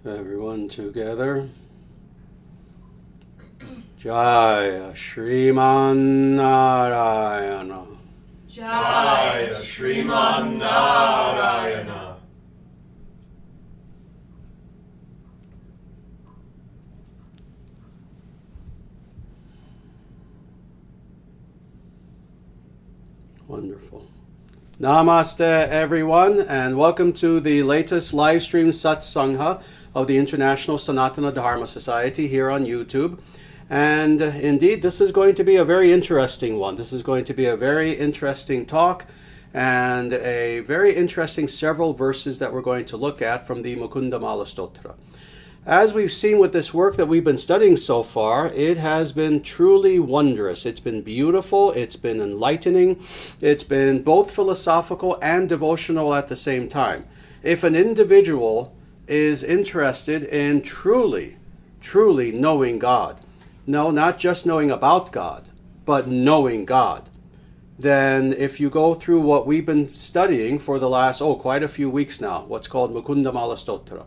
Everyone together. Jaya Shriman Nārāyana. Jaya Shriman Nārāyana. Wonderful. Namaste, everyone, and welcome to the latest live stream Satsangha of the International Sanatana Dharma Society here on YouTube. And indeed, this is going to be a very interesting one. This is going to be a very interesting talk and a very interesting several verses that we're going to look at from the Mukunda Mala Stotra. As we've seen with this work that we've been studying so far, it has been truly wondrous. It's been beautiful, it's been enlightening, it's been both philosophical and devotional at the same time. If an individual is interested in truly knowing God, no, not just knowing about God, but knowing God, then if you go through what we've been studying for the last, quite a few weeks now, what's called Mukunda Mala Stotra,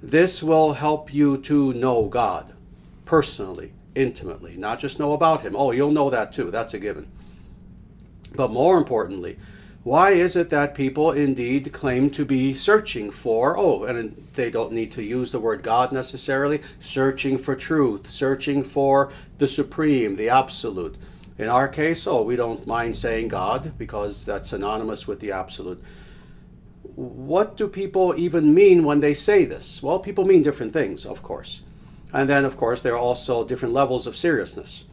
this will help you to know God personally, intimately, not just know about Him. You'll know that too, that's a given. But more importantly, why is it that people indeed claim to be searching for, and they don't need to use the word God necessarily, searching for truth, searching for the supreme, the absolute. In our case, we don't mind saying God because that's synonymous with the absolute. What do people even mean when they say this? Well, people mean different things, of course. And then, of course, there are also different levels of seriousness.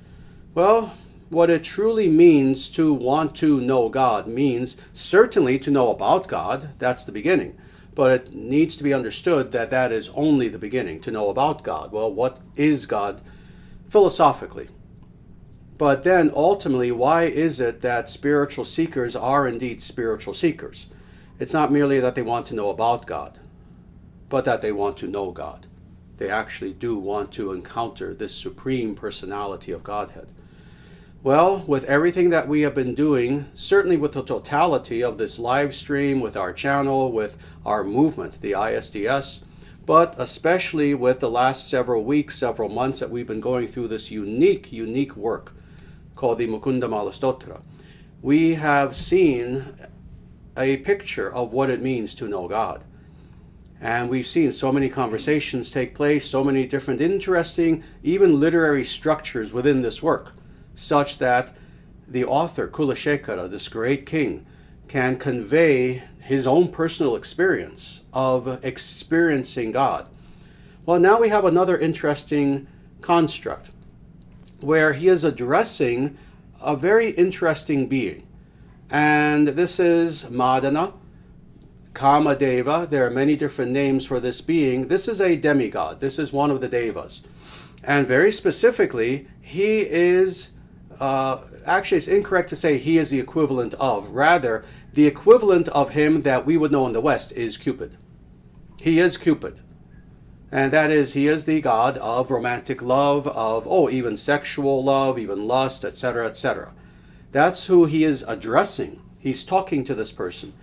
Well, what it truly means to want to know God means certainly to know about God. That's the beginning. But it needs to be understood that that is only the beginning, to know about God. Well, what is God philosophically? But then ultimately, why is it that spiritual seekers are indeed spiritual seekers? It's not merely that they want to know about God, but that they want to know God. They actually do want to encounter this supreme personality of Godhead. Well, with everything that we have been doing, certainly with the totality of this live stream, with our channel, with our movement, the ISDS, but especially with the last several weeks, several months that we've been going through this unique work called the Mukunda Mala Stotra, we have seen a picture of what it means to know God. And we've seen so many conversations take place, so many different interesting, even literary structures within this work, such that the author, Kulashekara, this great king, can convey his own personal experience of experiencing God. Well, now we have another interesting construct where he is addressing a very interesting being. And this is Madana, Kamadeva. There are many different names for this being. This is a demigod. This is one of the devas. And very specifically, he is, actually it's incorrect to say he is the equivalent of. Rather, the equivalent of him that we would know in the West is Cupid. He is Cupid. And that is, he is the god of romantic love, of, even sexual love, even lust, etc., etc. That's who he is addressing. He's talking to this person.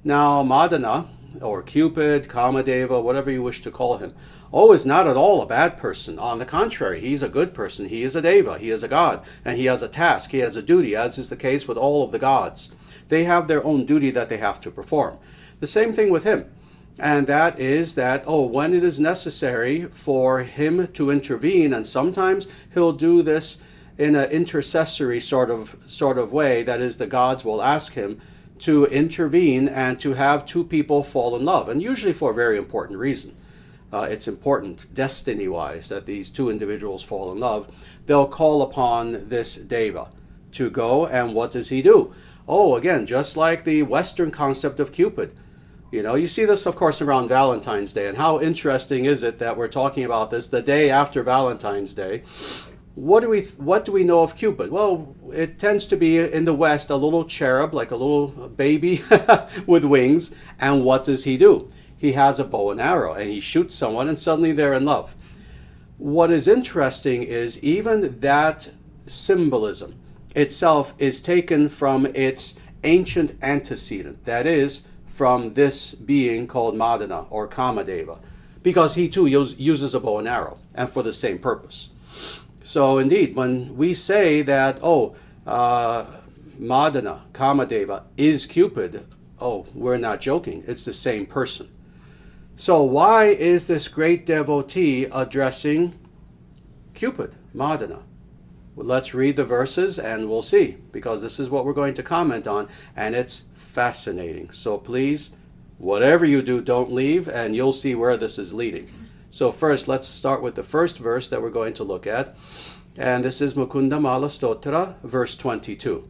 Now, Madana, or Cupid, Kamadeva, whatever you wish to call him, is not at all a bad person. On the contrary, he's a good person. He is a deva, he is a god, and he has a task, he has a duty, as is the case with all of the gods. They have their own duty that they have to perform. The same thing with him. And that is that, when it is necessary for him to intervene, and sometimes he'll do this in an intercessory sort of way, that is, the gods will ask him to intervene and to have two people fall in love, and usually for a very important reason. It's important destiny-wise that these two individuals fall in love. They'll call upon this deva to go, and what does he do? Again, just like the Western concept of Cupid. You see this, of course, around Valentine's Day, and how interesting is it that we're talking about this the day after Valentine's Day. What do we know of Cupid? Well, it tends to be in the West a little cherub, like a little baby with wings. And what does he do? He has a bow and arrow, and he shoots someone, and suddenly they're in love. What is interesting is even that symbolism itself is taken from its ancient antecedent, that is, from this being called Madana or Kamadeva. because he too uses a bow and arrow, and for the same purpose. So indeed, when we say that, Madana, Kamadeva, is Cupid, we're not joking. It's the same person. So why is this great devotee addressing Cupid, Madana? Well, let's read the verses and we'll see, because this is what we're going to comment on, and it's fascinating. So please, whatever you do, don't leave, and you'll see where this is leading. So first, let's start with the first verse that we're going to look at, and this is Mukunda Mala Stotra, verse 22.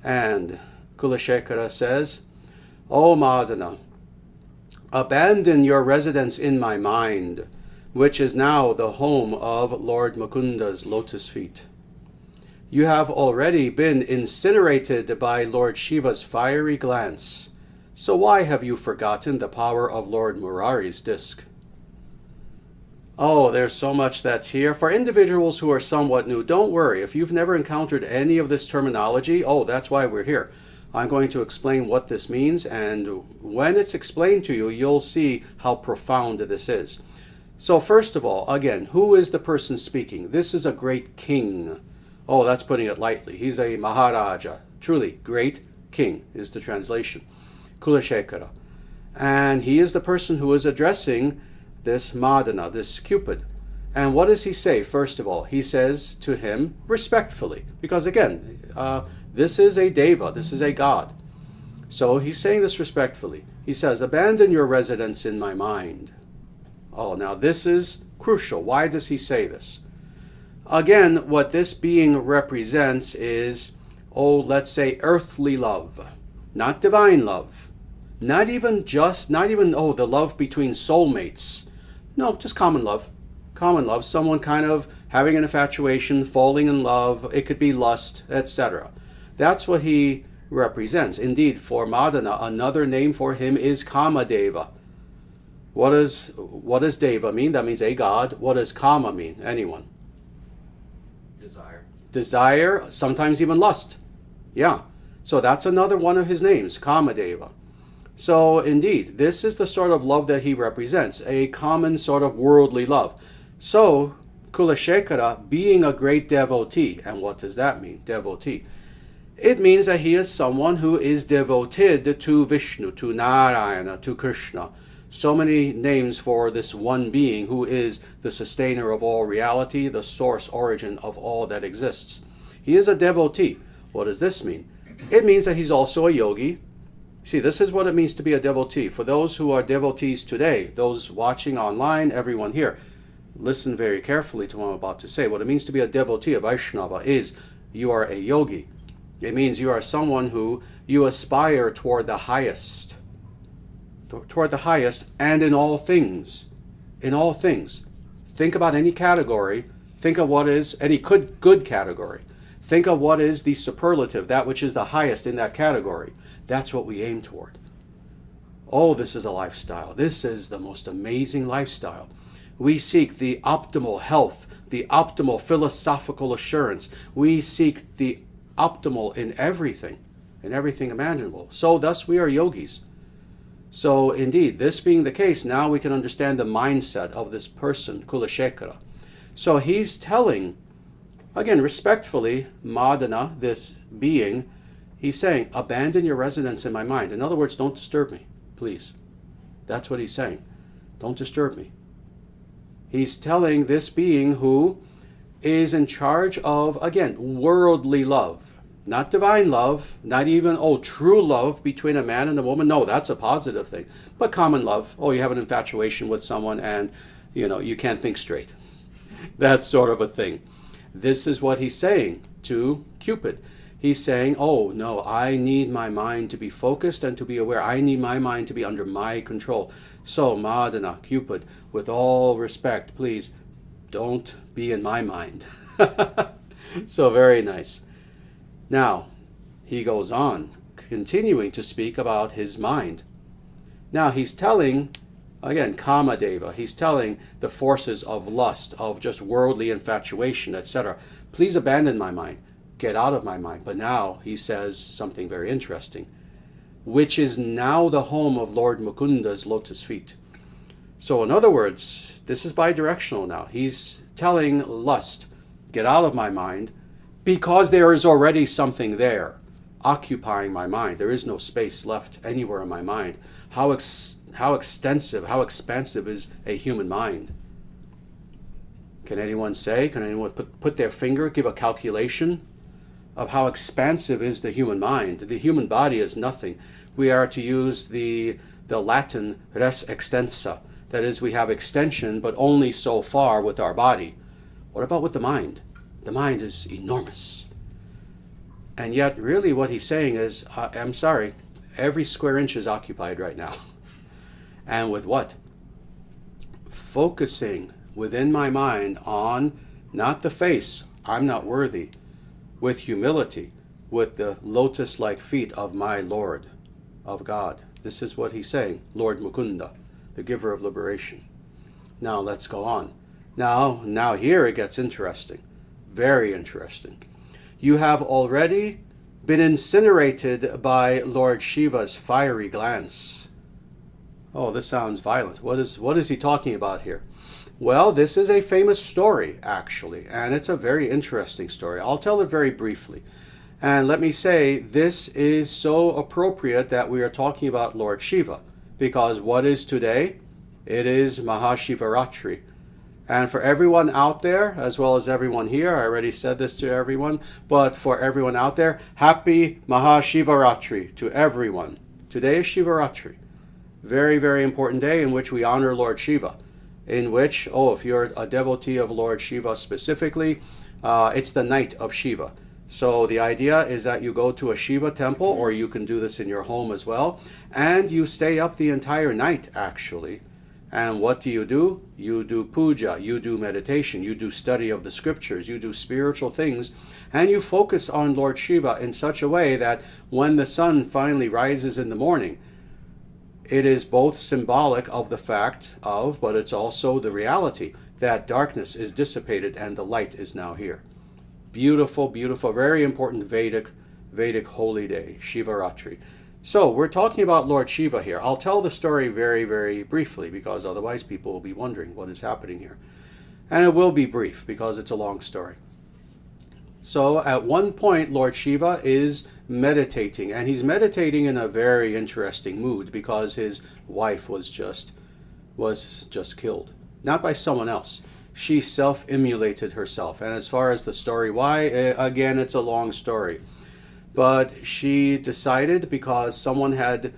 And Kulashekara says, O Madana, abandon your residence in my mind, which is now the home of Lord Mukunda's lotus feet. You have already been incinerated by Lord Śiva's fiery glance, so why have you forgotten the power of Lord Murāri's disc? Oh, there's so much that's here. For individuals who are somewhat new, don't worry. If you've never encountered any of this terminology, that's why we're here. I'm going to explain what this means, and when it's explained to you, you'll see how profound this is. So first of all, again, who is the person speaking? This is a great king. That's putting it lightly. He's a Maharaja. Truly, great king is the translation. Kulashekara. And he is the person who is addressing this Madana, this Cupid. And what does he say? First of all, he says to him respectfully, because again, this is a deva, this is a god. So he's saying this respectfully. He says, abandon your residence in my mind. Now this is crucial. Why does he say this? Again, what this being represents is, let's say earthly love, not divine love, not even the love between soulmates. No, just common love. Common love, someone kind of having an infatuation, falling in love, it could be lust, etc. That's what he represents. Indeed, for Madana, another name for him is Kamadeva. What does Deva mean? That means a god. What does Kama mean? Anyone? Desire, sometimes even lust. Yeah. So that's another one of his names, Kamadeva. So indeed, this is the sort of love that he represents, a common sort of worldly love. So Kulashekara, being a great devotee, and what does that mean, devotee? It means that he is someone who is devoted to Vishnu, to Nārāyana, to Krishna. So many names for this one being who is the sustainer of all reality, the source origin of all that exists. He is a devotee. What does this mean? It means that he's also a yogi. See, this is what it means to be a devotee. For those who are devotees today, those watching online, everyone here, listen very carefully to what I'm about to say. What it means to be a devotee, a Vaishnava, is you are a yogi. It means you are someone who you aspire toward the highest. Toward the highest, and in all things. In all things. Think about any category. Think of what is any good category. Think of what is the superlative, that which is the highest in that category. That's what we aim toward. This is a lifestyle. This is the most amazing lifestyle. We seek the optimal health, the optimal philosophical assurance. We seek the optimal in everything imaginable. So thus we are yogis. So indeed, this being the case, now we can understand the mindset of this person, Kulashekara. So he's telling, again, respectfully, Madana, this being, he's saying, abandon your residence in my mind. In other words, don't disturb me, please. That's what he's saying. Don't disturb me. He's telling this being who is in charge of, again, worldly love. Not divine love, not even, true love between a man and a woman. No, that's a positive thing. But common love. You have an infatuation with someone and, you can't think straight. That sort of a thing. This is what he's saying to Cupid. He's saying, no, I need my mind to be focused and to be aware. I need my mind to be under my control. So, Madana, Cupid, with all respect, please don't be in my mind. So very nice. Now, he goes on, continuing to speak about his mind. Now, he's telling, again, Kamadeva, he's telling the forces of lust, of just worldly infatuation, etc. Please abandon my mind. Get out of my mind. But now he says something very interesting, which is now the home of Lord Mukunda's lotus feet. So in other words, this is bidirectional now. He's telling lust, get out of my mind, because there is already something there occupying my mind. There is no space left anywhere in my mind. How extensive, how expansive is a human mind? Can anyone say, can anyone put their finger, give a calculation of how expansive is the human mind? The human body is nothing. We are to use the Latin res extensa. That is, we have extension, but only so far with our body. What about with the mind? The mind is enormous. And yet, really what he's saying is, I'm sorry, every square inch is occupied right now. And with what? Focusing within my mind on not the face, I'm not worthy, with humility, with the lotus-like feet of my Lord, of God. This is what he's saying, Lord Mukunda, the giver of liberation. Now let's go on. Now here it gets interesting, very interesting. You have already been incinerated by Lord Shiva's fiery glance. Oh, this sounds violent. What is he talking about here? Well, this is a famous story, actually, and it's a very interesting story. I'll tell it very briefly. And let me say, this is so appropriate that we are talking about Lord Śiva, because what is today? It is Mahashivaratri. And for everyone out there, as well as everyone here, I already said this to everyone, but for everyone out there, happy Mahashivaratri to everyone. Today is Shivaratri. Very, very important day in which we honor Lord Śiva. In which, if you're a devotee of Lord Śiva specifically, it's the night of Śiva. So the idea is that you go to a Śiva temple, or you can do this in your home as well, and you stay up the entire night, actually. And what do? You do puja, you do meditation, you do study of the scriptures, you do spiritual things, and you focus on Lord Śiva in such a way that when the sun finally rises in the morning, it is both symbolic of the fact of, but it's also the reality that darkness is dissipated and the light is now here. Beautiful, beautiful, very important Vedic holy day, Shivaratri. So we're talking about Lord Śiva here. I'll tell the story very, very briefly, because otherwise people will be wondering what is happening here. And it will be brief because it's a long story. So at one point, Lord Śiva is meditating, and he's meditating in a very interesting mood because his wife was just killed. Not by someone else. She self-immolated herself. And as far as the story why, again, it's a long story. But she decided, because someone had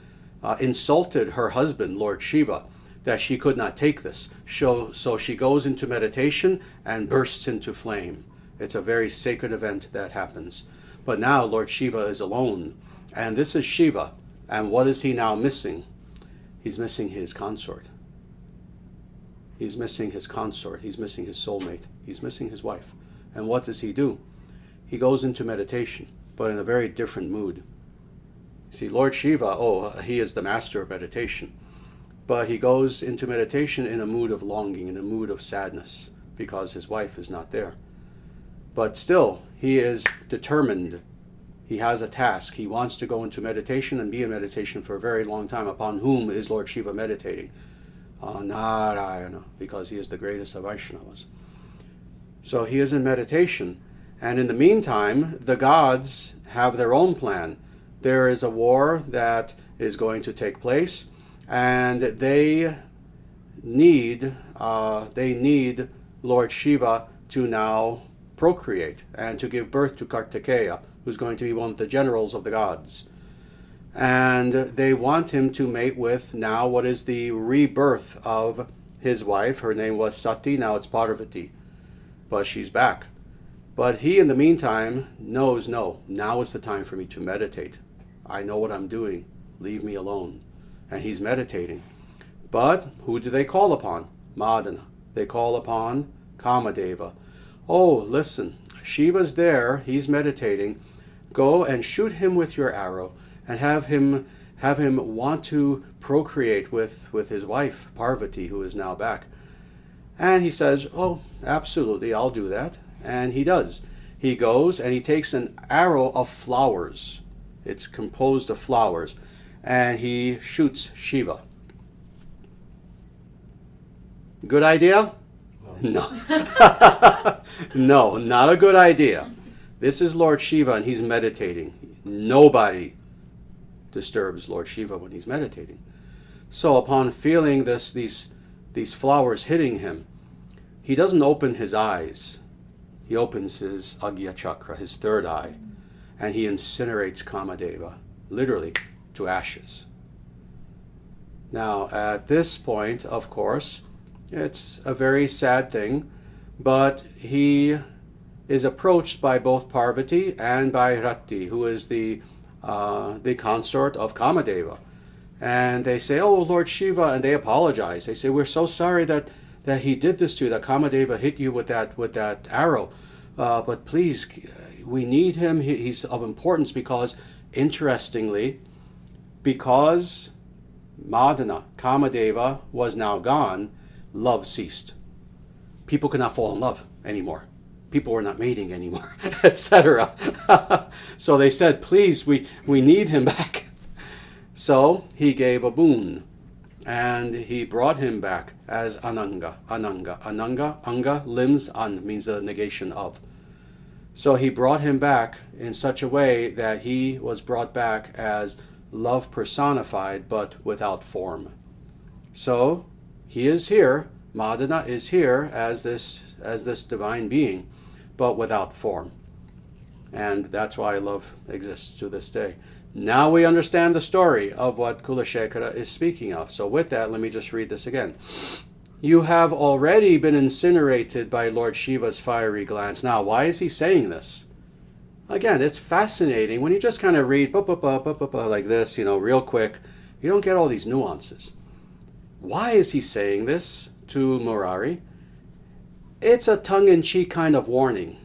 insulted her husband, Lord Śiva, that she could not take this. So she goes into meditation and bursts into flame. It's a very sacred event that happens. But now Lord Śiva is alone. And this is Śiva. And what is he now missing? He's missing his consort. He's missing his consort. He's missing his soulmate. He's missing his wife. And what does he do? He goes into meditation, but in a very different mood. See, Lord Śiva, he is the master of meditation. But he goes into meditation in a mood of longing, in a mood of sadness, because his wife is not there. But still, he is determined. He has a task. He wants to go into meditation and be in meditation for a very long time. Upon whom is Lord Śiva meditating? On Nārāyan, because he is the greatest of Vaishnavas. So he is in meditation. And in the meantime, the gods have their own plan. There is a war that is going to take place, and they need Lord Śiva to now procreate and to give birth to Kartikeya, who's going to be one of the generals of the gods. And they want him to mate with now what is the rebirth of his wife. Her name was Sati, now it's Parvati, but she's back. But he, in the meantime, knows, no, now is the time for me to meditate. I know what I'm doing. Leave me alone. And he's meditating. But who do they call upon? Madana. They call upon Kamadeva. Oh, listen, Shiva's there. He's meditating. Go and shoot him with your arrow and have him want to procreate with his wife, Parvati, who is now back. And he says, oh, absolutely, I'll do that. And he does. He goes and he takes an arrow of flowers. It's composed of flowers. And he shoots Śiva. Good idea? No. No, not a good idea. This is Lord Śiva and he's meditating. Nobody disturbs Lord Śiva when he's meditating. So upon feeling these flowers hitting him, he doesn't open his eyes. He opens his Agya chakra, his third eye, and he incinerates Kamadeva, literally to ashes. Now, at this point, of course, it's a very sad thing, but he is approached by both Parvati and by Rati, who is the consort of Kamadeva. And they say, oh, Lord Śiva, and they apologize. They say, we're so sorry that he did this to you, that Kamadeva hit you with that arrow. But please, we need him. He's of importance because, interestingly, because Madana, Kamadeva, was now gone, love ceased. People could not fall in love anymore. People were not mating anymore, etc. So they said, please, we need him back. So he gave a boon, and he brought him back as Ananga. Anga, limbs, an means the negation of. So he brought him back in such a way that he was brought back as love personified, but without form. So he is here, Madana is here as this divine being, but without form. And that's why love exists to this day. Now we understand the story of what Kulashekara is speaking of. So with that, let me just read this again. You have already been incinerated by Lord Shiva's fiery glance. Now, why is he saying this? Again, it's fascinating. When you just kind of read like this, real quick, you don't get all these nuances. Why is he saying this to Murāri? It's a tongue-in-cheek kind of warning.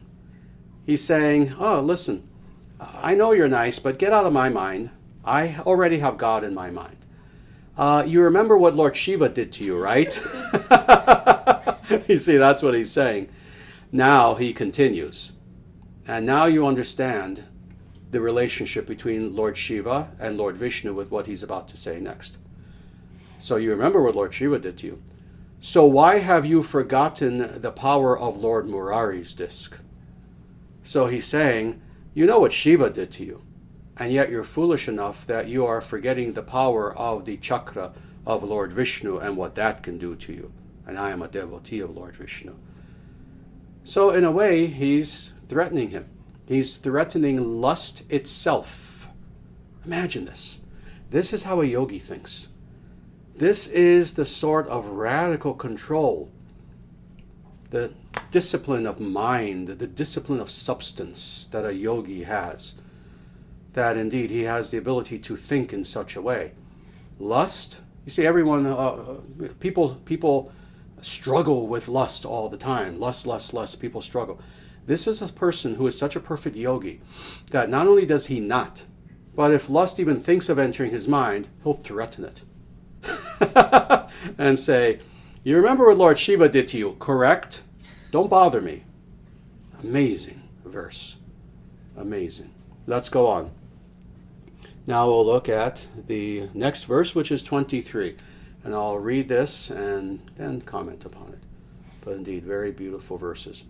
He's saying, oh, listen, I know you're nice, but get out of my mind. I already have God in my mind. You remember what Lord Śiva did to you, right? You see, that's what he's saying. Now he continues. And now you understand the relationship between Lord Śiva and Lord Vishnu with what he's about to say next. So you remember what Lord Śiva did to you. So why have you forgotten the power of Lord Murāri's disc? So he's saying, you know what Śiva did to you, and yet you're foolish enough that you are forgetting the power of the chakra of Lord Vishnu and what that can do to you. And I am a devotee of Lord Vishnu. So in a way, he's threatening him. He's threatening lust itself. Imagine this. This is how a yogi thinks. This is the sort of radical control, the discipline of mind, the discipline of substance that a yogi has. That indeed he has the ability to think in such a way. Lust, you see, everyone, people struggle with lust all the time. Lust, people struggle. This is a person who is such a perfect yogi that not only does he not, but if lust even thinks of entering his mind, he'll threaten it. And say, you remember what Lord Śiva did to you, correct? Don't bother me. Amazing verse. Amazing. Let's go on. Now we'll look at the next verse, which is 23. And I'll read this and then comment upon it. But indeed, very beautiful verses.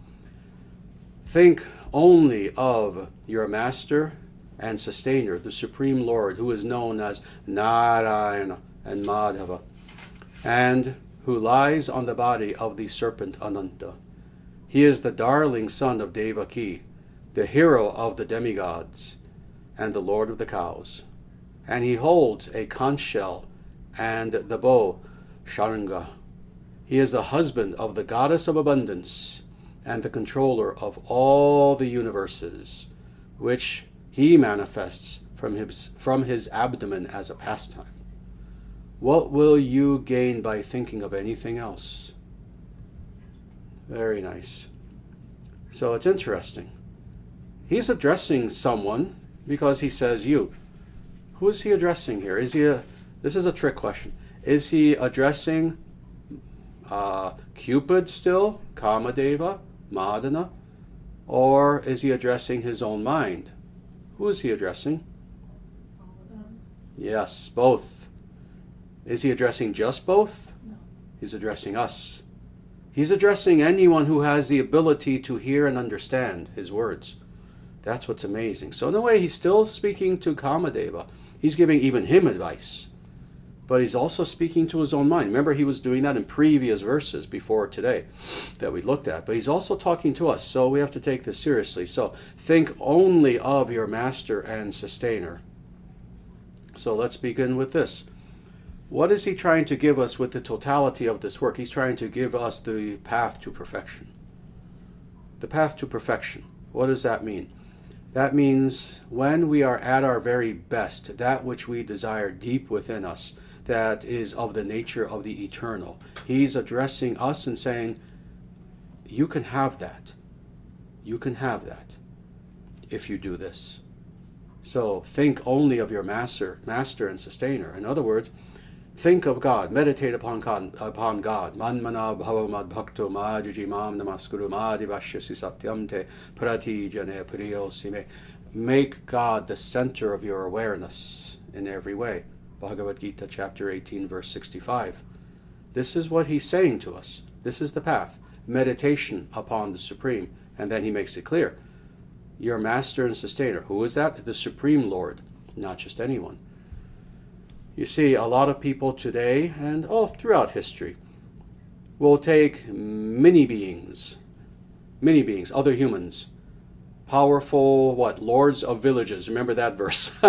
Think only of your master and sustainer, the Supreme Lord, who is known as Nārāyan and Mādhava, and who lies on the body of the serpent Ananta. He is the darling son of Devakī, the hero of the demigods, and the lord of the cows. And he holds a conchshell and the bow, Śārņga. He is the husband of the goddess of abundance and the controller of all the universes, which he manifests from his abdomen as a pastime. What will you gain by thinking of anything else? Very nice. So it's interesting. He's addressing someone because he says you. Who is he addressing here? This is a trick question. Is he addressing Cupid still, Kamadeva, Madana? Or is he addressing his own mind? Who is he addressing? All of them. Yes, both. Is he addressing just both? No. He's addressing us. He's addressing anyone who has the ability to hear and understand his words. That's what's amazing. So in a way, he's still speaking to Kamadeva. He's giving even him advice. But he's also speaking to his own mind. Remember, he was doing that in previous verses before today that we looked at. But he's also talking to us, so we have to take this seriously. So think only of your master and sustainer. So let's begin with this. What is he trying to give us with the totality of this work? He's trying to give us the path to perfection. The path to perfection. What does that mean? That means when we are at our very best, that which we desire deep within us, that is of the nature of the eternal. He's addressing us and saying, you can have that. You can have that if you do this. So think only of your master and sustainer. In other words, think of God, meditate upon God. Manmana bhava madbhakto majuji mam namaskuru madivashyasi satyamte prati jane priyosime. Make God the center of your awareness in every way. Bhagavad Gita chapter 18 verse 65. This is what he's saying to us. This is the path. Meditation upon the Supreme. And then he makes it clear. Your master and sustainer. Who is that? The Supreme Lord. Not just anyone. You see, a lot of people today and all throughout history will take mini beings, other humans, powerful, lords of villages. Remember that verse?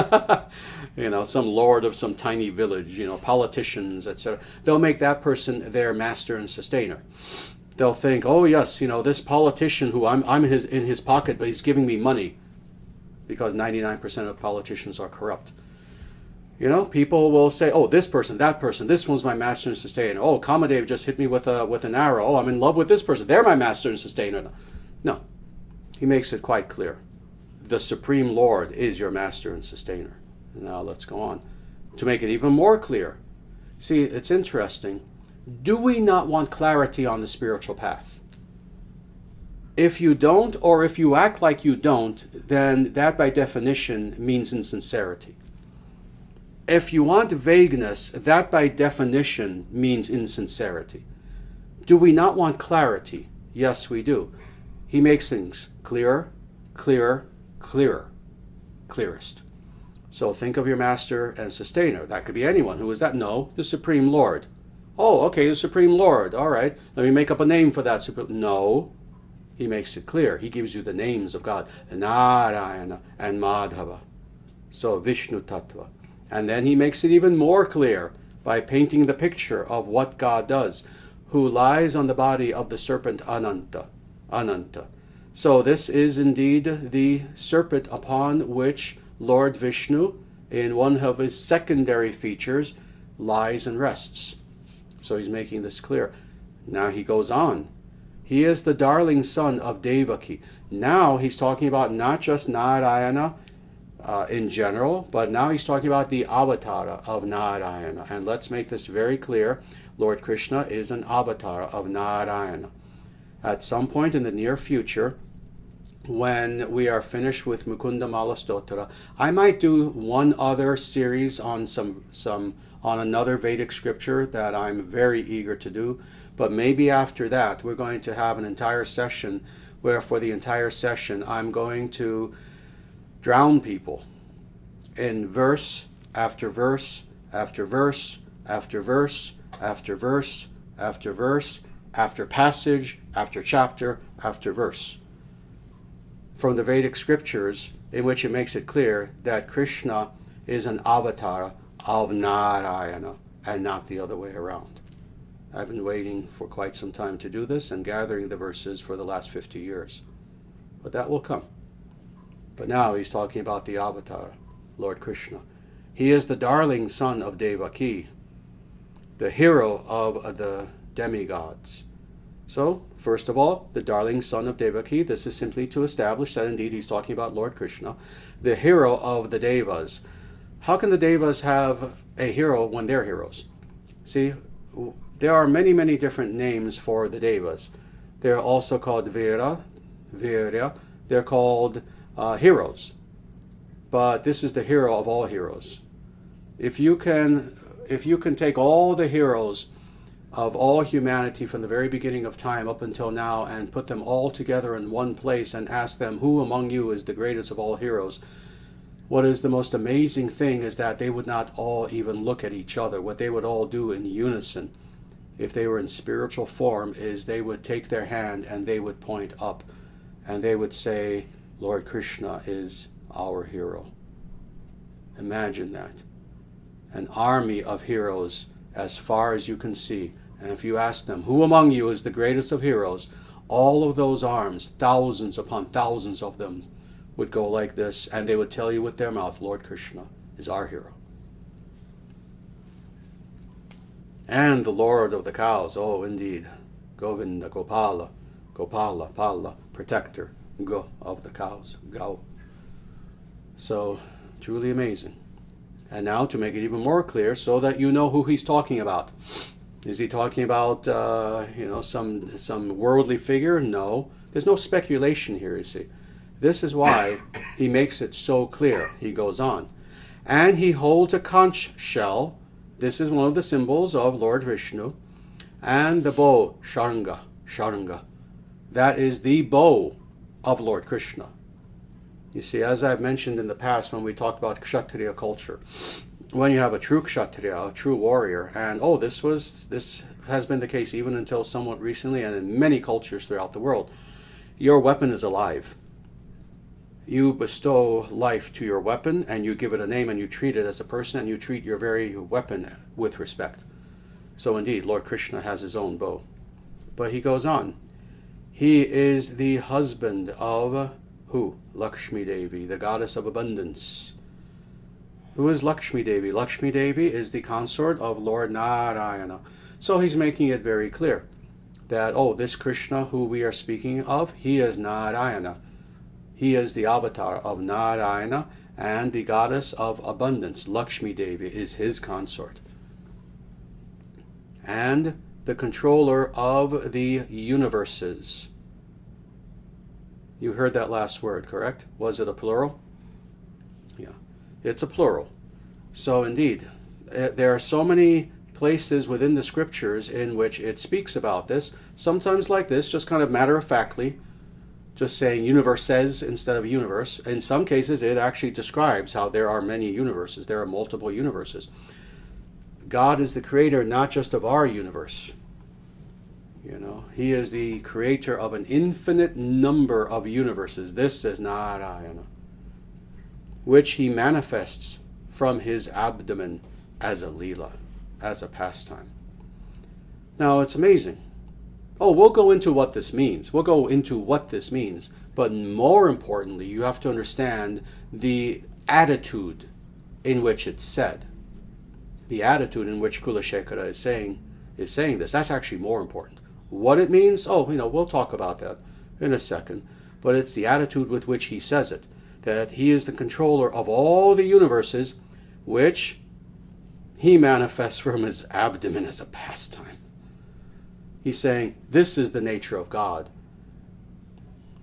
Some lord of some tiny village, politicians, etc. They'll make that person their master and sustainer. They'll think, oh yes, this politician who I'm in his pocket, but he's giving me money, because 99% of politicians are corrupt. People will say, oh, this person, that person, this one's my master and sustainer. Oh, Kamadeva just hit me with an arrow. Oh, I'm in love with this person. They're my master and sustainer. No. He makes it quite clear. The Supreme Lord is your master and sustainer. Now let's go on. To make it even more clear. See, it's interesting. Do we not want clarity on the spiritual path? If you don't, or if you act like you don't, then that by definition means insincerity. If you want vagueness, that by definition means insincerity. Do we not want clarity? Yes, we do. He makes things clearer, clearer, clearer, clearest. So think of your master and sustainer. That could be anyone. Who is that? No, the Supreme Lord. Oh, okay, the Supreme Lord. All right, let me make up a name for that. No, he makes it clear. He gives you the names of God, Nārāyan and Mādhava. So Vishnu Tattva. And then he makes it even more clear by painting the picture of what God does, who lies on the body of the serpent Ananta. So this is indeed the serpent upon which Lord Vishnu, in one of his secondary features, lies and rests. So he's making this clear. Now he goes on. He is the darling son of Devakī. Now he's talking about not just Nārāyana in general, but now he's talking about the avatar of Nārāyana. And let's make this very clear. Lord Krishna is an avatar of Nārāyana. At some point in the near future, when we are finished with Mukunda Mala Stotra, I might do one other series on on another Vedic scripture that I'm very eager to do. But maybe after that, we're going to have an entire session where for the entire session, I'm going to drown people in verse after verse after verse after verse after verse after verse after passage after chapter after verse from the Vedic scriptures, in which it makes it clear that Krishna is an avatar of Nārāyana and not the other way around. I've been waiting for quite some time to do this and gathering the verses for the last 50 years. But that will come. But now he's talking about the avatar, Lord Krishna. He is the darling son of Devakī, the hero of the demigods. So, first of all, the darling son of Devakī. This is simply to establish that indeed he's talking about Lord Krishna, the hero of the devas. How can the devas have a hero when they're heroes? See, there are many, many different names for the devas. They're also called Virya. They're called heroes. But this is the hero of all heroes. If you can take all the heroes of all humanity from the very beginning of time up until now and put them all together in one place and ask them, who among you is the greatest of all heroes? What is the most amazing thing is that they would not all even look at each other. What they would all do in unison, if they were in spiritual form, is they would take their hand and they would point up and they would say, Lord Krishna is our hero. Imagine that. An army of heroes as far as you can see. And if you ask them, who among you is the greatest of heroes? All of those arms, thousands upon thousands of them, would go like this, and they would tell you with their mouth, Lord Krishna is our hero. And the Lord of the cows, oh indeed, Govinda, Gopala, Gopala, Pala, protector, Go, of the cows, Gau. So, truly amazing. And now to make it even more clear, so that you know who he's talking about. Is he talking about, some worldly figure? No. There's no speculation here, you see. This is why he makes it so clear. He goes on. And he holds a conch shell. This is one of the symbols of Lord Vishnu. And the bow, Śārņga, Śārņga. That is the bow of Lord Krishna. You see, as I've mentioned in the past when we talked about Kshatriya culture, when you have a true Kshatriya, a true warrior, and this has been the case even until somewhat recently and in many cultures throughout the world, your weapon is alive. You bestow life to your weapon and you give it a name and you treat it as a person and you treat your very weapon with respect. So indeed, Lord Krishna has his own bow. But he goes on. He is the husband of who? Lakshmi Devi, the goddess of abundance. Who is Lakshmi Devi? Lakshmi Devi is the consort of Lord Nārāyana. So he's making it very clear that, this Krishna who we are speaking of, he is Nārāyana. He is the avatar of Nārāyana, and the goddess of abundance, Lakshmi Devi, is his consort. And the controller of the universes. You heard that last word, correct? Was it a plural? Yeah, it's a plural. So indeed, there are so many places within the scriptures in which it speaks about this, sometimes like this, just kind of matter-of-factly, just saying universes instead of universe. In some cases, it actually describes how there are many universes. There are multiple universes. God is the creator not just of our universe. He is the creator of an infinite number of universes. This is Nārāyana, which he manifests from his abdomen as a lila, as a pastime. Now, it's amazing. We'll go into what this means. But more importantly, you have to understand the attitude in which it's said. The attitude in which Kulashekara is saying this. That's actually more important. What it means, we'll talk about that in a second. But it's the attitude with which he says it. That he is the controller of all the universes, which he manifests from his abdomen as a pastime. He's saying, this is the nature of God.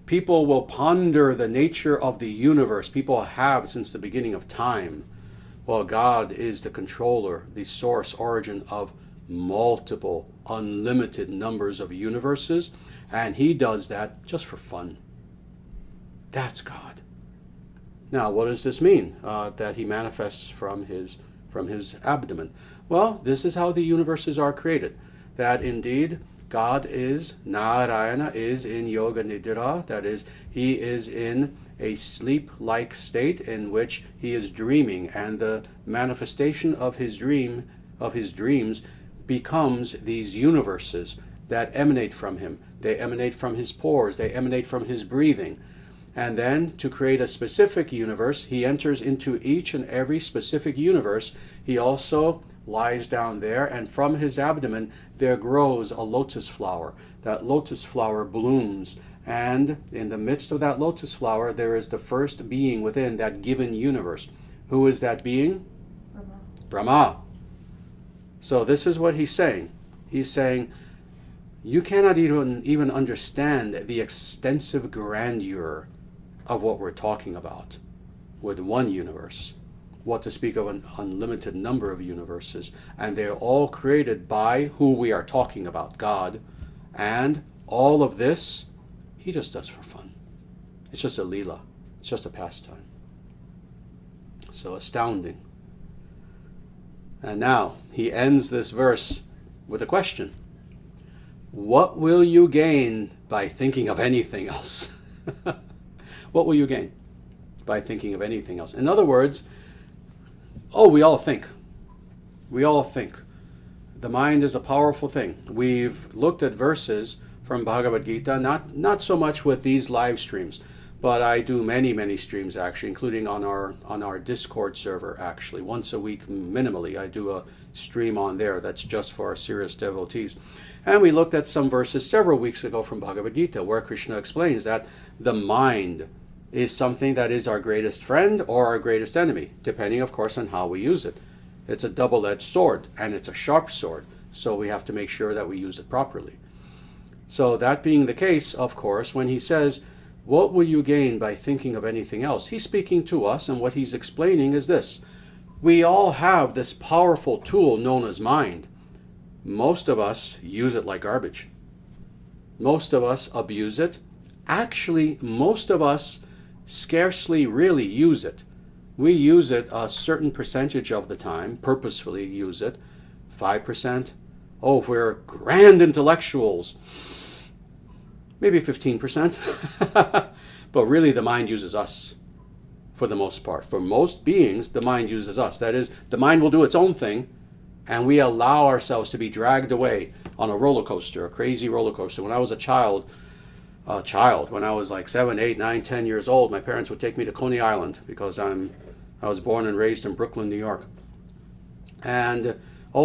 People will ponder the nature of the universe. People have since the beginning of time. Well, God is the controller, the source, origin of multiple, unlimited numbers of universes. And he does that just for fun. That's God. Now, what does this mean? That he manifests from his abdomen. Well, this is how the universes are created. That indeed God is, Nārāyana is in Yoga Nidra, that is, he is in a sleep-like state in which he is dreaming, and the manifestation of his dreams becomes these universes that emanate from him. They emanate from his pores, they emanate from his breathing. And then, to create a specific universe, he enters into each and every specific universe. He also lies down there, and from his abdomen there grows a lotus flower. That lotus flower blooms, and in the midst of that lotus flower there is the first being within that given universe. Who is that being? Brahma. So this is what he's saying. He's saying, you cannot even understand the extensive grandeur of what we're talking about with one universe. what to speak of an unlimited number of universes. And they're all created by who we are talking about, God. And all of this, he just does for fun. It's just a leela. It's just a pastime. So astounding. And now he ends this verse with a question. What will you gain by thinking of anything else? What will you gain by thinking of anything else? In other words, we all think. We all think. The mind is a powerful thing. We've looked at verses from Bhagavad Gita, not so much with these live streams, but I do many streams actually, including on our Discord server actually. Once a week minimally, I do a stream on there that's just for our serious devotees. And we looked at some verses several weeks ago from Bhagavad Gita where Krishna explains that the mind is something that is our greatest friend or our greatest enemy, depending of course on how we use it. It's a double-edged sword, and it's a sharp sword, so we have to make sure that we use it properly. So that being the case, of course, when he says, what will you gain by thinking of anything else? He's speaking to us, and what he's explaining is this. We all have this powerful tool known as mind. Most of us use it like garbage. Most of us abuse it. Actually, most of us scarcely really use it. We use it a certain percentage of the time, purposefully use it. 5%. Oh, we're grand intellectuals. Maybe 15%. But really the mind uses us for the most part. For most beings, the mind uses us. That is, the mind will do its own thing, and we allow ourselves to be dragged away on a roller coaster, a crazy roller coaster. When I was a child, when I was like 7, 8, 9, 10 years old, my parents would take me to Coney Island because I was born and raised in Brooklyn, New York. And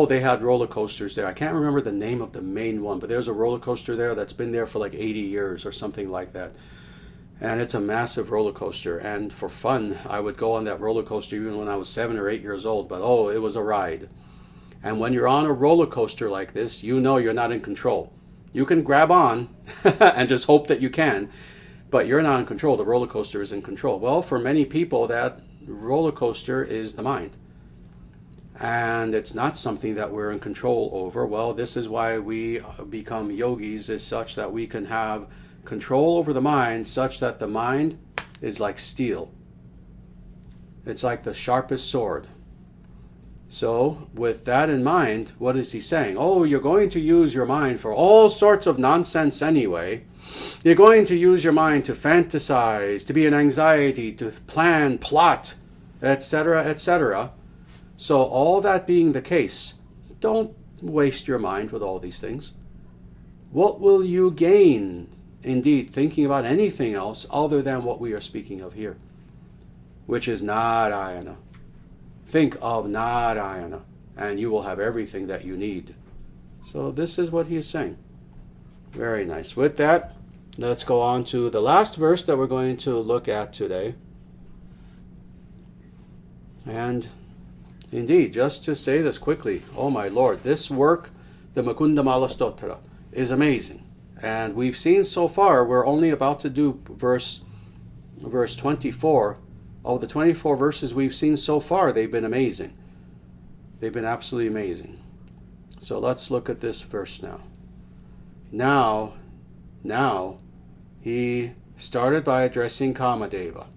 they had roller coasters there. I can't remember the name of the main one, but there's a roller coaster there that's been there for like 80 years or something like that. And it's a massive roller coaster. And for fun, I would go on that roller coaster even when I was 7 or 8 years old. But it was a ride. And when you're on a roller coaster like this, you know you're not in control. You can grab on and just hope that you can, but you're not in control. The roller coaster is in control. Well, for many people, that roller coaster is the mind. And it's not something that we're in control over. Well, this is why we become yogis, is such that we can have control over the mind, such that the mind is like steel. It's like the sharpest sword. So, with that in mind, what is he saying? You're going to use your mind for all sorts of nonsense anyway. You're going to use your mind to fantasize, to be an anxiety, to plan, plot, etc., etc. So, all that being the case, don't waste your mind with all these things. What will you gain, indeed, thinking about anything else other than what we are speaking of here, which is Nārāyana? Think of Nārāyana, and you will have everything that you need. So this is what he is saying. Very nice. With that, let's go on to the last verse that we're going to look at today. And indeed, just to say this quickly, oh my Lord, this work, the Mukunda Mala Stotra, is amazing. And we've seen so far, we're only about to do verse 24. Of the 24 verses we've seen so far, they've been amazing. They've been absolutely amazing. So let's look at this verse now. Now, he started by addressing Kamadeva,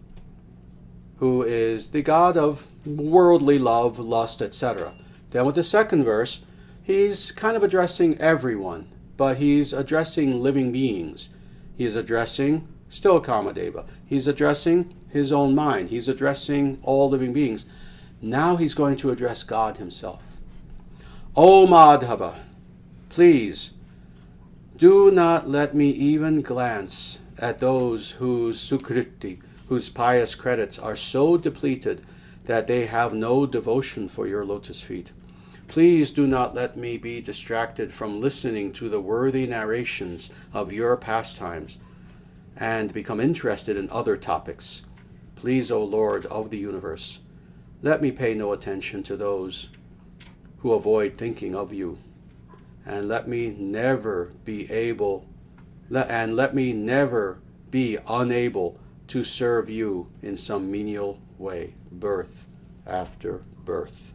who is the god of worldly love, lust, etc. Then with the second verse, he's kind of addressing everyone, but he's addressing living beings. He's addressing still Kamadeva. He's addressing his own mind. He's addressing all living beings. Now he's going to address God himself. O Mādhava, please do not let me even glance at those whose sukriti, whose pious credits are so depleted that they have no devotion for your lotus feet. Please do not let me be distracted from listening to the worthy narrations of your pastimes and become interested in other topics. Please, O Lord of the universe, let me pay no attention to those who avoid thinking of you, and let me never be unable to serve you in some menial way, birth, after birth.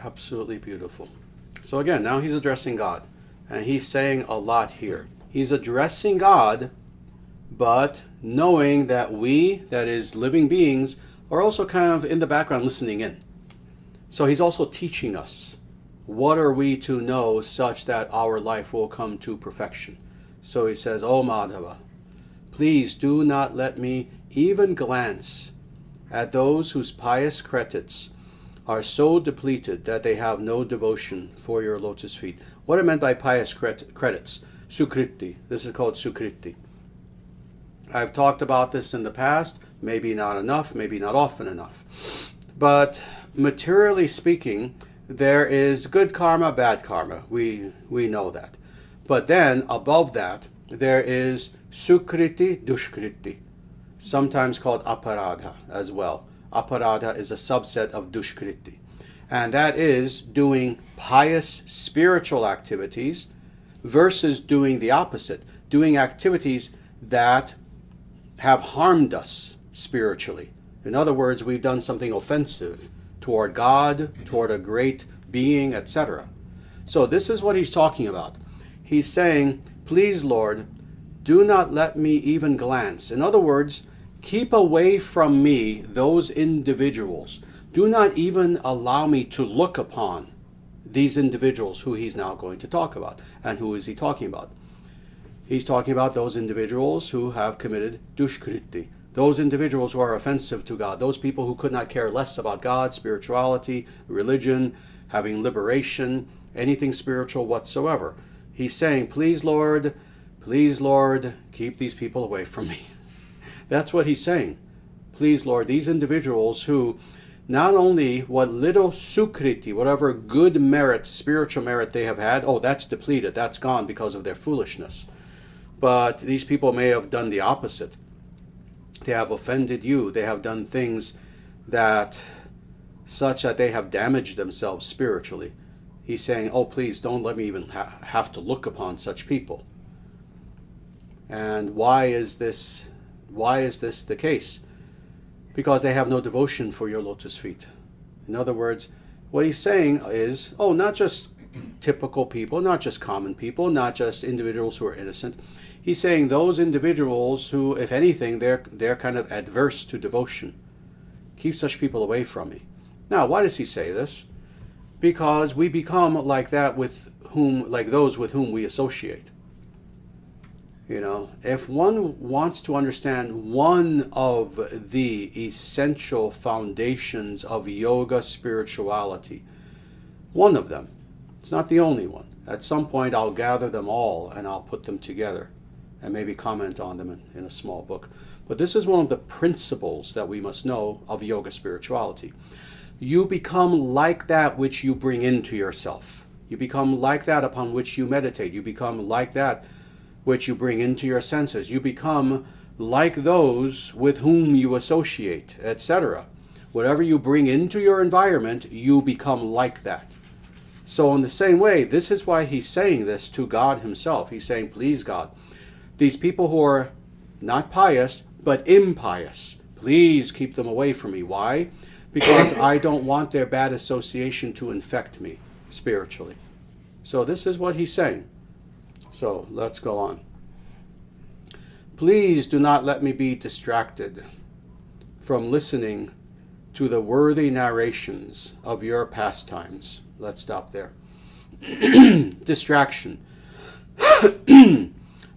Absolutely beautiful. So again, now he's addressing God. And he's saying a lot here. He's addressing God, but knowing that we, that is living beings, are also kind of in the background listening in. So he's also teaching us. What are we to know such that our life will come to perfection? So he says, "O Mādhava, please do not let me even glance at those whose pious credits are so depleted that they have no devotion for your lotus feet." What are meant by pious credits? Sukriti. This is called Sukriti. I've talked about this in the past, maybe not enough, maybe not often enough. But materially speaking, there is good karma, bad karma. We know that. But then above that, there is Sukriti, Dushkriti, sometimes called Aparadha as well. Aparadha is a subset of Dushkriti. And that is doing pious spiritual activities versus doing the opposite, doing activities that have harmed us spiritually. In other words, we've done something offensive toward God, toward a great being, etc. So this is what he's talking about. He's saying, please, Lord, do not let me even glance. In other words, keep away from me those individuals. Do not even allow me to look upon these individuals who he's now going to talk about. And who is he talking about? He's talking about those individuals who have committed dushkriti. Those individuals who are offensive to God. Those people who could not care less about God, spirituality, religion, having liberation, anything spiritual whatsoever. He's saying, please, Lord, keep these people away from me. That's what he's saying. Please, Lord, these individuals who not only what little sukriti, whatever good merit, spiritual merit they have had, oh, that's depleted, that's gone because of their foolishness. But these people may have done the opposite. They have offended you. They have done things that such that they have damaged themselves spiritually. He's saying, oh, please don't let me even have to look upon such people. And why is this the case? Because they have no devotion for your lotus feet. In other words, what he's saying is, oh, not just typical people, not just common people, not just individuals who are innocent. He's saying those individuals who, if anything, they're kind of adverse to devotion. Keep such people away from me. Now, why does he say this? Because we become like that like those with whom we associate. You know, if one wants to understand one of the essential foundations of yoga spirituality, one of them, it's not the only one. At some point I'll gather them all and I'll put them together and maybe comment on them in a small book. But this is one of the principles that we must know of yoga spirituality. You become like that which you bring into yourself. You become like that upon which you meditate. You become like that which you bring into your senses. You become like those with whom you associate, etc. Whatever you bring into your environment, you become like that. So in the same way, this is why he's saying this to God himself. He's saying, please, God, these people who are not pious, but impious, please keep them away from me. Why? Because I don't want their bad association to infect me spiritually. So this is what he's saying. So let's go on. Please do not let me be distracted from listening to the worthy narrations of your pastimes. Let's stop there. Distraction.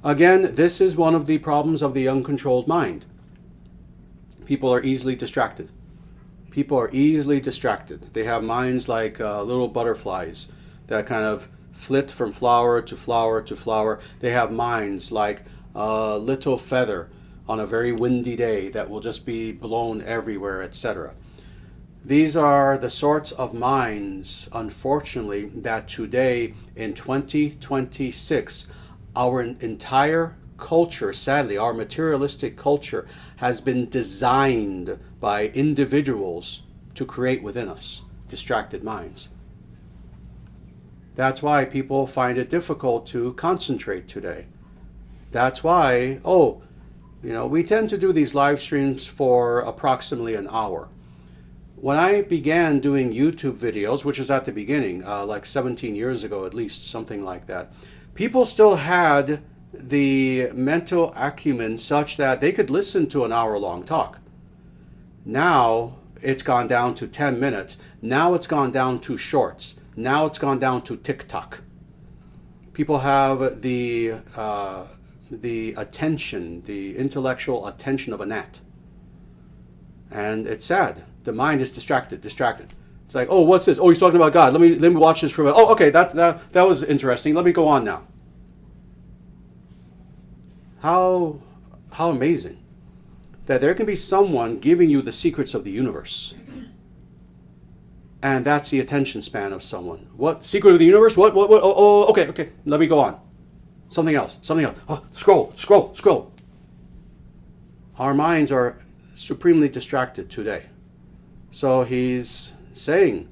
Again, this is one of the problems of the uncontrolled mind. People are easily distracted. People are easily distracted. They have minds like little butterflies that kind of flit from flower to flower to flower. They have minds like a little feather on a very windy day that will just be blown everywhere, etc. These are the sorts of minds, unfortunately, that today in 2026, our entire culture, sadly, our materialistic culture has been designed by individuals to create within us distracted minds. That's why people find it difficult to concentrate today. That's why, we tend to do these live streams for approximately an hour. When I began doing YouTube videos, which is at the beginning, like 17 years ago at least, something like that, people still had the mental acumen such that they could listen to an hour-long talk. Now it's gone down to 10 minutes. Now it's gone down to shorts. Now it's gone down to TikTok. People have the attention, the intellectual attention of a gnat. And it's sad. The mind is distracted. It's like, oh, what's this? Oh, he's talking about God. Let me watch this for a minute. Oh, okay, that was interesting. Let me go on now. How amazing that there can be someone giving you the secrets of the universe. And that's the attention span of someone. What? Secret of the universe? What? Oh, okay. Let me go on. Something else. Oh, scroll. Our minds are supremely distracted today. So he's saying,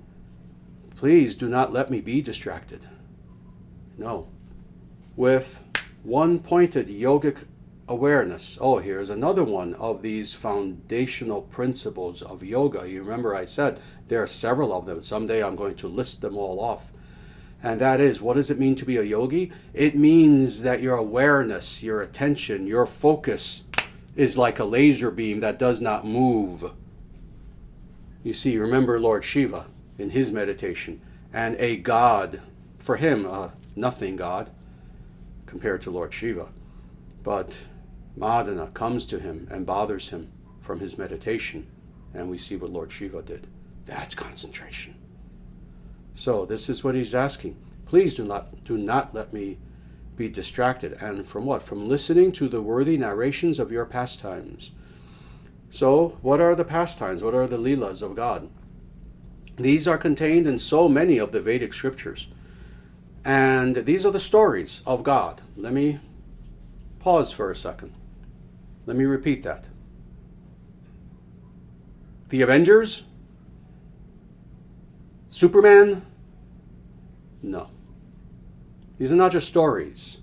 please do not let me be distracted. No. With one-pointed yogic awareness. Oh, here's another one of these foundational principles of yoga. You remember I said there are several of them. Someday I'm going to list them all off. And that is, what does it mean to be a yogi? It means that your awareness, your attention, your focus is like a laser beam that does not move. You see, remember Lord Śiva in his meditation, and a god, for him, a nothing god compared to Lord Śiva. But Madana comes to him and bothers him from his meditation, and we see what Lord Śiva did. That's concentration. So this is what he's asking. Please do not let me be distracted. And from what? From listening to the worthy narrations of your pastimes. So what are the pastimes? What are the leelas of God? These are contained in so many of the Vedic scriptures. And these are the stories of God. Let me pause for a second. Let me repeat that. The Avengers? Superman? No. These are not just stories.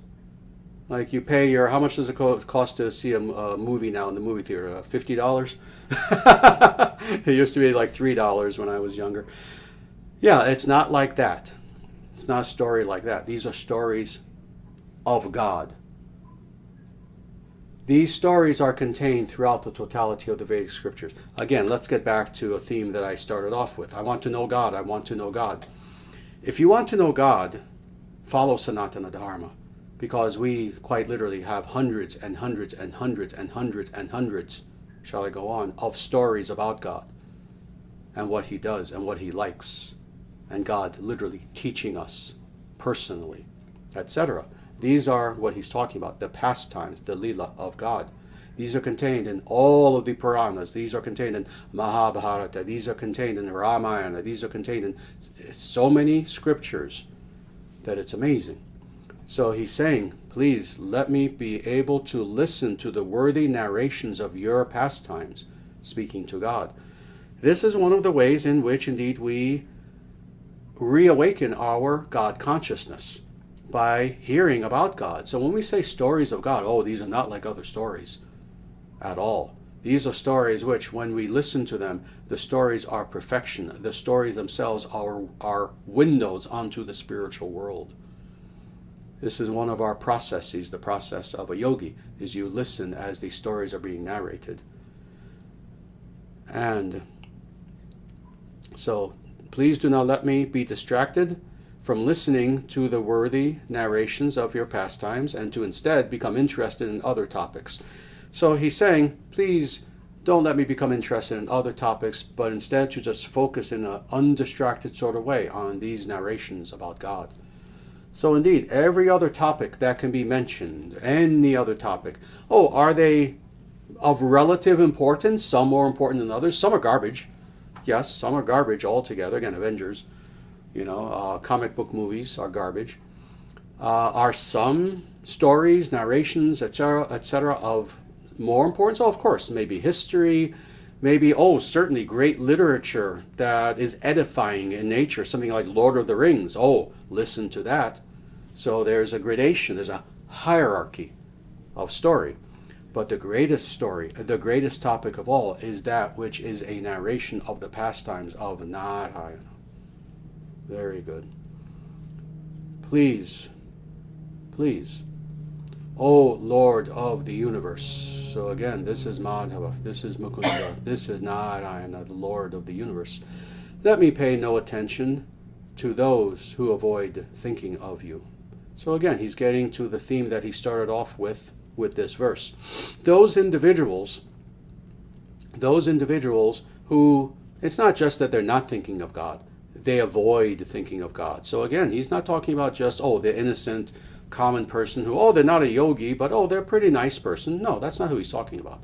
Like you pay how much does it cost to see a movie now in the movie theater? $50? It used to be like $3 when I was younger. Yeah, it's not like that. It's not a story like that. These are stories of God. These stories are contained throughout the totality of the Vedic scriptures. Again, let's get back to a theme that I started off with. I want to know God. I want to know God. If you want to know God, follow Sanatana Dharma, because we quite literally have hundreds and hundreds and hundreds and hundreds and hundreds, shall I go on, of stories about God and what he does and what he likes, and God literally teaching us personally, etc. These are what he's talking about, the pastimes, the lila of God. These are contained in all of the Puranas. These are contained in Mahabharata. These are contained in Ramayana. These are contained in so many scriptures that it's amazing. So he's saying, please let me be able to listen to the worthy narrations of your pastimes, speaking to God. This is one of the ways in which indeed we reawaken our God consciousness, by hearing about God. So when we say stories of God, oh, these are not like other stories at all. These are stories which, when we listen to them, the stories are perfection. The stories themselves are windows onto the spiritual world. This is one of our processes. The process of a yogi is you listen as these stories are being narrated. And so please do not let me be distracted from listening to the worthy narrations of your pastimes, and to instead become interested in other topics. So he's saying, please don't let me become interested in other topics, but instead to just focus in an undistracted sort of way on these narrations about God. So indeed, every other topic that can be mentioned, any other topic, oh, are they of relative importance? Some more important than others. Some are garbage. Yes, some are garbage altogether. Again, Avengers. Comic book movies are garbage. Are some stories, narrations, etc., of more importance? Oh, of course, maybe history, Maybe, certainly great literature that is edifying in nature, something like Lord of the Rings. Listen to that. So there's a gradation, there's a hierarchy of story. But the greatest story, the greatest topic of all, is that which is a narration of the pastimes of Nārāyan. Very good. Please, O Lord of the universe. So again, this is Mādhava, this is Mukunda, this is Nārāyana, the Lord of the universe. Let me pay no attention to those who avoid thinking of you. So again, he's getting to the theme that he started off with this verse. Those individuals who, it's not just that they're not thinking of God, they avoid thinking of God. So again, he's not talking about just, the innocent, common person who, they're not a yogi, but they're a pretty nice person. No, that's not who he's talking about,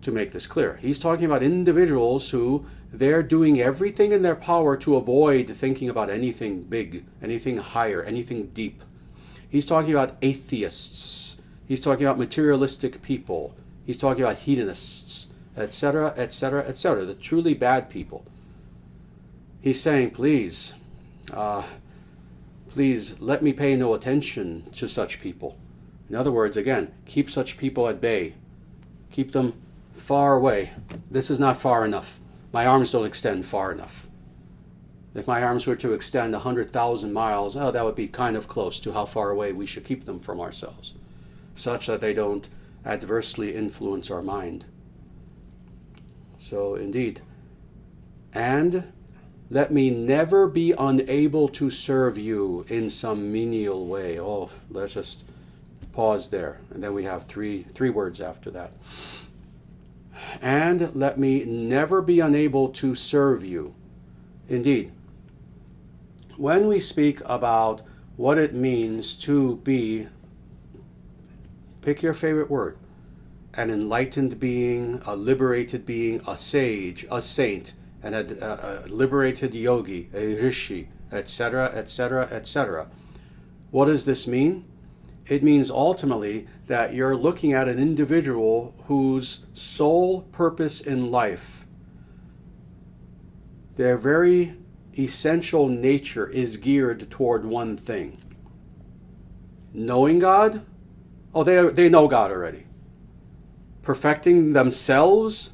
to make this clear. He's talking about individuals who, they're doing everything in their power to avoid thinking about anything big, anything higher, anything deep. He's talking about atheists. He's talking about materialistic people. He's talking about hedonists, etc., etc., etc., the truly bad people. He's saying, please let me pay no attention to such people. In other words, again, keep such people at bay. Keep them far away. This is not far enough. My arms don't extend far enough. If my arms were to extend 100,000 miles, that would be kind of close to how far away we should keep them from ourselves, such that they don't adversely influence our mind. So indeed. And let me never be unable to serve you in some menial way. Let's just pause there. And then we have three words after that. And let me never be unable to serve you. Indeed. When we speak about what it means to be, pick your favorite word, an enlightened being, a liberated being, a sage, a saint, and a liberated yogi, a rishi, etc., etc., etc. What does this mean? It means ultimately that you're looking at an individual whose sole purpose in life, their very essential nature is geared toward one thing. Knowing God? They know God already. Perfecting themselves?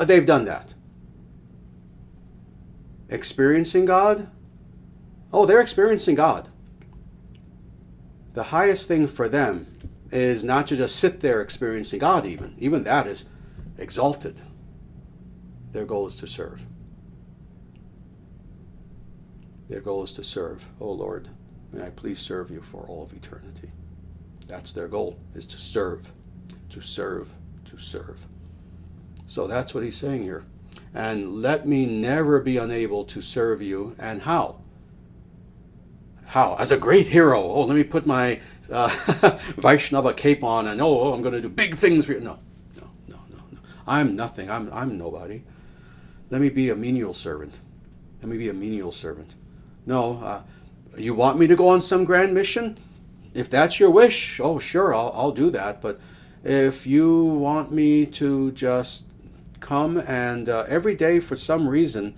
They've done that. Experiencing God? They're experiencing God. The highest thing for them is not to just sit there experiencing God even. Even that is exalted. Their goal is to serve. Their goal is to serve. Oh Lord, may I please serve you for all of eternity. That's their goal, is to serve, to serve, to serve. So that's what he's saying here. And let me never be unable to serve you. And how? How? As a great hero. Let me put my Vaishnava cape on and I'm going to do big things for you. No. I'm nothing. I'm nobody. Let me be a menial servant. Let me be a menial servant. No, you want me to go on some grand mission? If that's your wish, sure, I'll do that. But if you want me to just come and every day for some reason,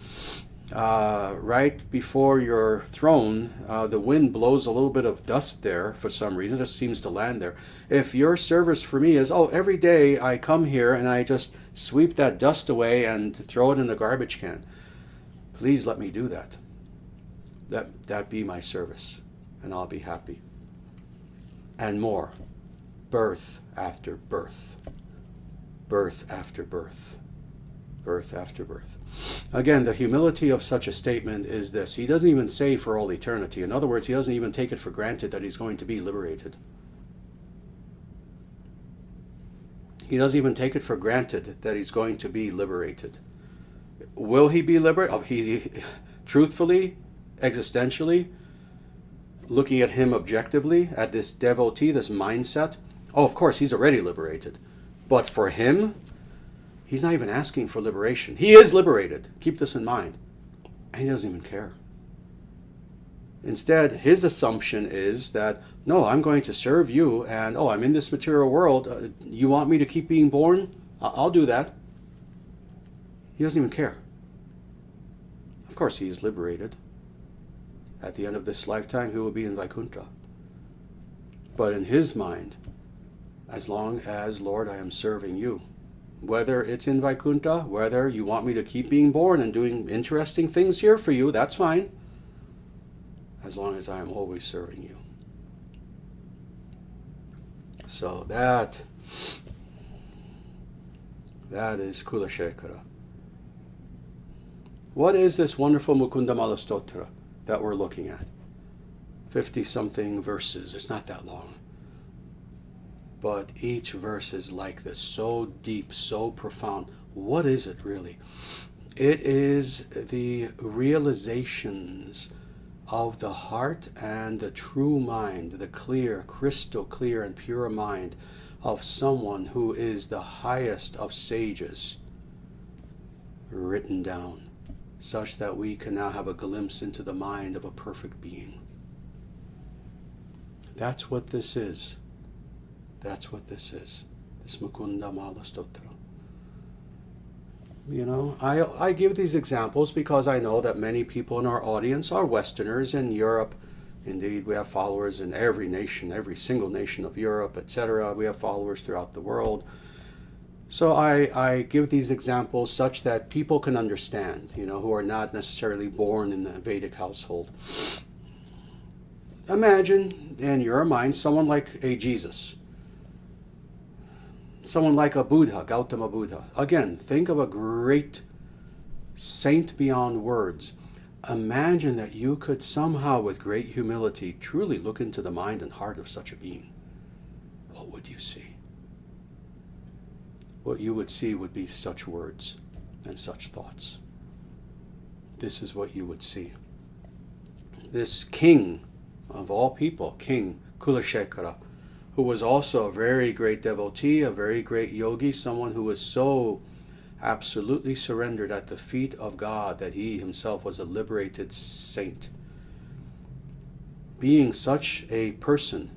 right before your throne, the wind blows a little bit of dust there for some reason, it just seems to land there. If your service for me is, every day I come here and I just sweep that dust away and throw it in the garbage can, please let me do that. That be my service, and I'll be happy. And more, birth after birth, birth after birth, birth after birth. Again, the humility of such a statement is this. He doesn't even say for all eternity. In other words, he doesn't even take it for granted that he's going to be liberated. He doesn't even take it for granted that he's going to be liberated. Will he be liberated? He truthfully, existentially, looking at him objectively, at this devotee, this mindset, of course, he's already liberated. But for him, he's not even asking for liberation. He is liberated. Keep this in mind. And he doesn't even care. Instead, his assumption is that, no, I'm going to serve you, and I'm in this material world. You want me to keep being born? I'll do that. He doesn't even care. Of course, he is liberated. At the end of this lifetime, he will be in Vaikuntha. But in his mind, as long as, Lord, I am serving you, whether it's in Vaikuntha, whether you want me to keep being born and doing interesting things here for you, that's fine. As long as I am always serving you. So that is Kulashekara. What is this wonderful Mukunda Mala Stotra that we're looking at? 50-something verses. It's not that long. But each verse is like this, so deep, so profound. What is it really? It is the realizations of the heart and the true mind, the clear, crystal clear and pure mind of someone who is the highest of sages, written down, such that we can now have a glimpse into the mind of a perfect being. That's what this is. That's what this is. This Mukunda Mala Stotra. You know, I give these examples because I know that many people in our audience are Westerners in Europe. Indeed, we have followers in every nation, every single nation of Europe, etc. We have followers throughout the world. So I give these examples such that people can understand, you know, who are not necessarily born in the Vedic household. Imagine in your mind someone like a Jesus. Someone like a Buddha, Gautama Buddha. Again, think of a great saint beyond words. Imagine that you could somehow, with great humility, truly look into the mind and heart of such a being. What would you see? What you would see would be such words and such thoughts. This is what you would see. This king of all people, King Kulashekara, who was also a very great devotee, a very great yogi, someone who was so absolutely surrendered at the feet of God that he himself was a liberated saint. Being such a person,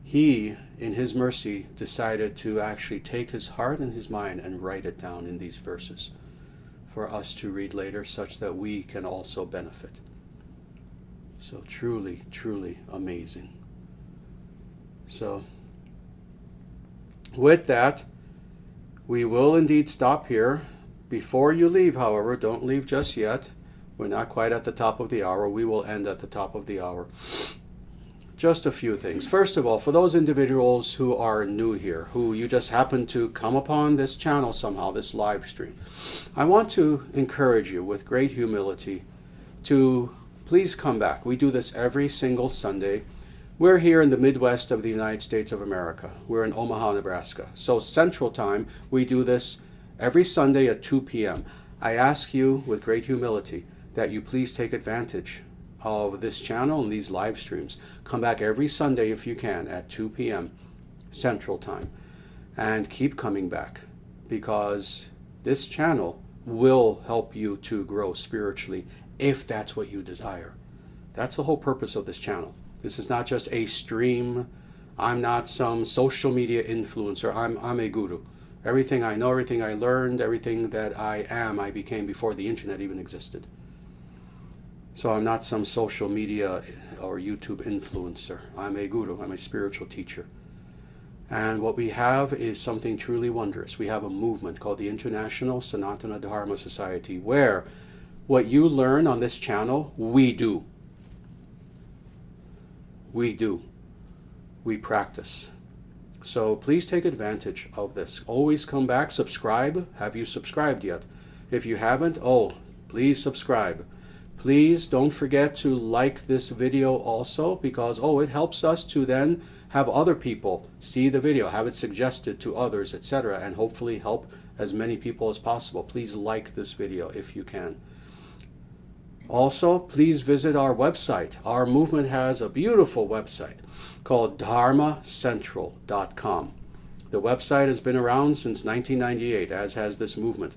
he, in his mercy, decided to actually take his heart and his mind and write it down in these verses for us to read later, such that we can also benefit. So truly, truly amazing. So, with that, we will indeed stop here. Before you leave, however, don't leave just yet. We're not quite at the top of the hour. We will end at the top of the hour. Just a few things. First of all, for those individuals who are new here, who you just happen to come upon this channel somehow, this live stream, I want to encourage you with great humility to please come back. We do this every single Sunday. We're here in the Midwest of the United States of America. We're in Omaha, Nebraska. So Central Time, we do this every Sunday at 2 p.m. I ask you with great humility that you please take advantage of this channel and these live streams. Come back every Sunday if you can at 2 p.m. Central Time. And keep coming back, because this channel will help you to grow spiritually if that's what you desire. That's the whole purpose of this channel. This is not just a stream. I'm not some social media influencer. I'm a guru. Everything I know, everything I learned, everything that I am, I became before the internet even existed. So I'm not some social media or YouTube influencer. I'm a guru. I'm a spiritual teacher. And what we have is something truly wondrous. We have a movement called the International Sanatana Dharma Society, where what you learn on this channel, we do. We do. We practice. So please take advantage of this. Always come back, subscribe. Have you subscribed yet? If you haven't, please subscribe. Please don't forget to like this video also, because it helps us to then have other people see the video, have it suggested to others, etc., and hopefully help as many people as possible. Please like this video if you can. Also, please visit our website. Our movement has a beautiful website called dharmacentral.com. The website has been around since 1998, as has this movement.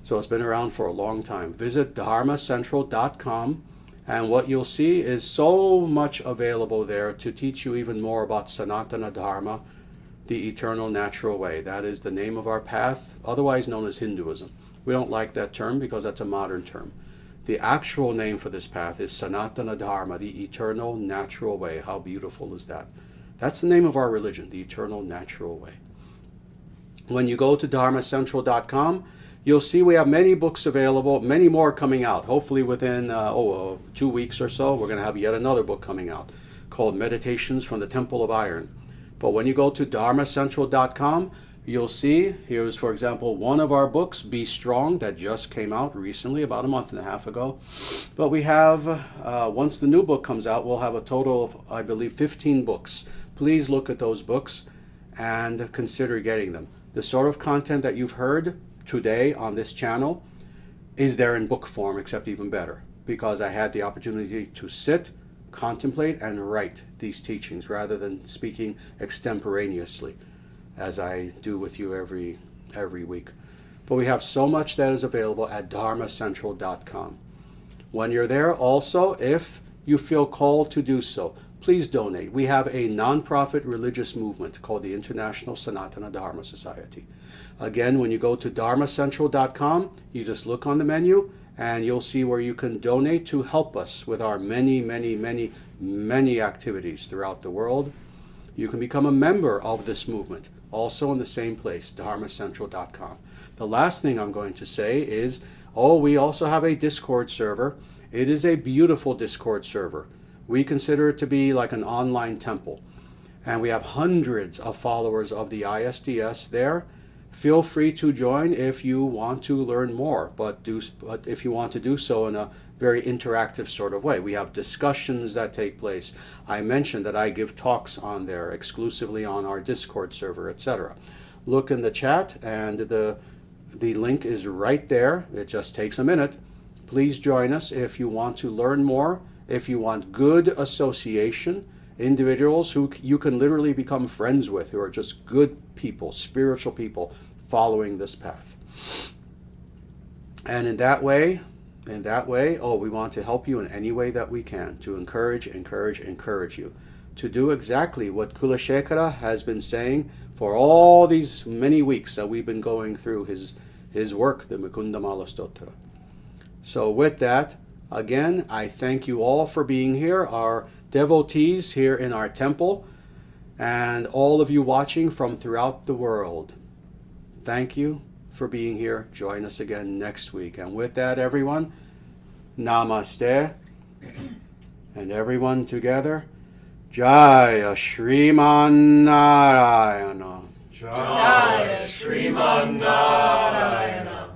So it's been around for a long time. Visit dharmacentral.com, and what you'll see is so much available there to teach you even more about Sanatana Dharma, the eternal natural way. That is the name of our path, otherwise known as Hinduism. We don't like that term because that's a modern term. The actual name for this path is Sanatana Dharma, the eternal natural way. How beautiful is that? That's the name of our religion, the eternal natural way. When you go to dharmacentral.com, you'll see we have many books available, many more coming out. Hopefully within 2 weeks or so, we're going to have yet another book coming out called Meditations from the Temple of Iron. But when you go to dharmacentral.com, you'll see, here's, for example, one of our books, Be Strong, that just came out recently, about a month and a half ago. But we have, once the new book comes out, we'll have a total of, I believe, 15 books. Please look at those books and consider getting them. The sort of content that you've heard today on this channel is there in book form, except even better, because I had the opportunity to sit, contemplate, and write these teachings rather than speaking extemporaneously, as I do with you every week. But we have so much that is available at dharmacentral.com. When you're there, also, if you feel called to do so, please donate. We have a non-profit religious movement called the International Sanatana Dharma Society. Again, when you go to dharmacentral.com, you just look on the menu and you'll see where you can donate to help us with our many, many, many, many activities throughout the world. You can become a member of this movement, also in the same place, dharmacentral.com. The last thing I'm going to say is, we also have a Discord server. It is a beautiful Discord server. We consider it to be like an online temple. And we have hundreds of followers of the ISDS there. Feel free to join if you want to learn more, but if you want to do so in a very interactive sort of way. We have discussions that take place. I mentioned that I give talks on there exclusively on our Discord server, etc. Look in the chat and the link is right there. It just takes a minute. Please join us if you want to learn more, if you want good association, individuals who you can literally become friends with, who are just good people, spiritual people following this path. And in that way, we want to help you in any way that we can, to encourage you to do exactly what Kulashekara has been saying for all these many weeks that we've been going through his work, the Mukunda Mala Stotra. So with that, again, I thank you all for being here, our devotees here in our temple, and all of you watching from throughout the world. Thank you for being here. Join us again next week. And with that, everyone, namaste. And everyone together, Jaya Shriman Nārāyana. Jaya Shriman Nārāyana.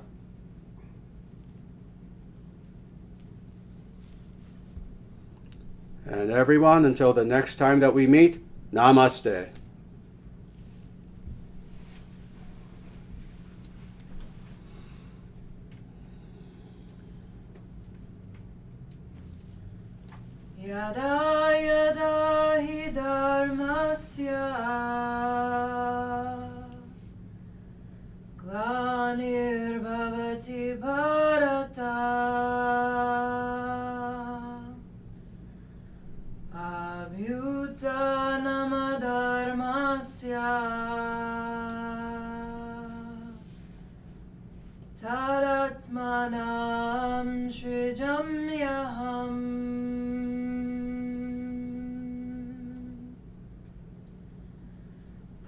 And everyone, until the next time that we meet, namaste. Yada yada hi dharmasya glanirvavati bharata abhyutanamadarmasya tadatmanam shrijamyaham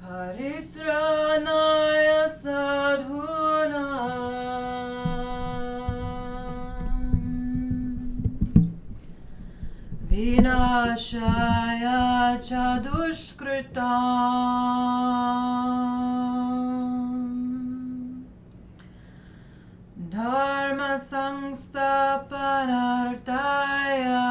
Paritranaya sadhunam vinashaya cha dushkritam dharma sangstapanartaya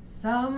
Sam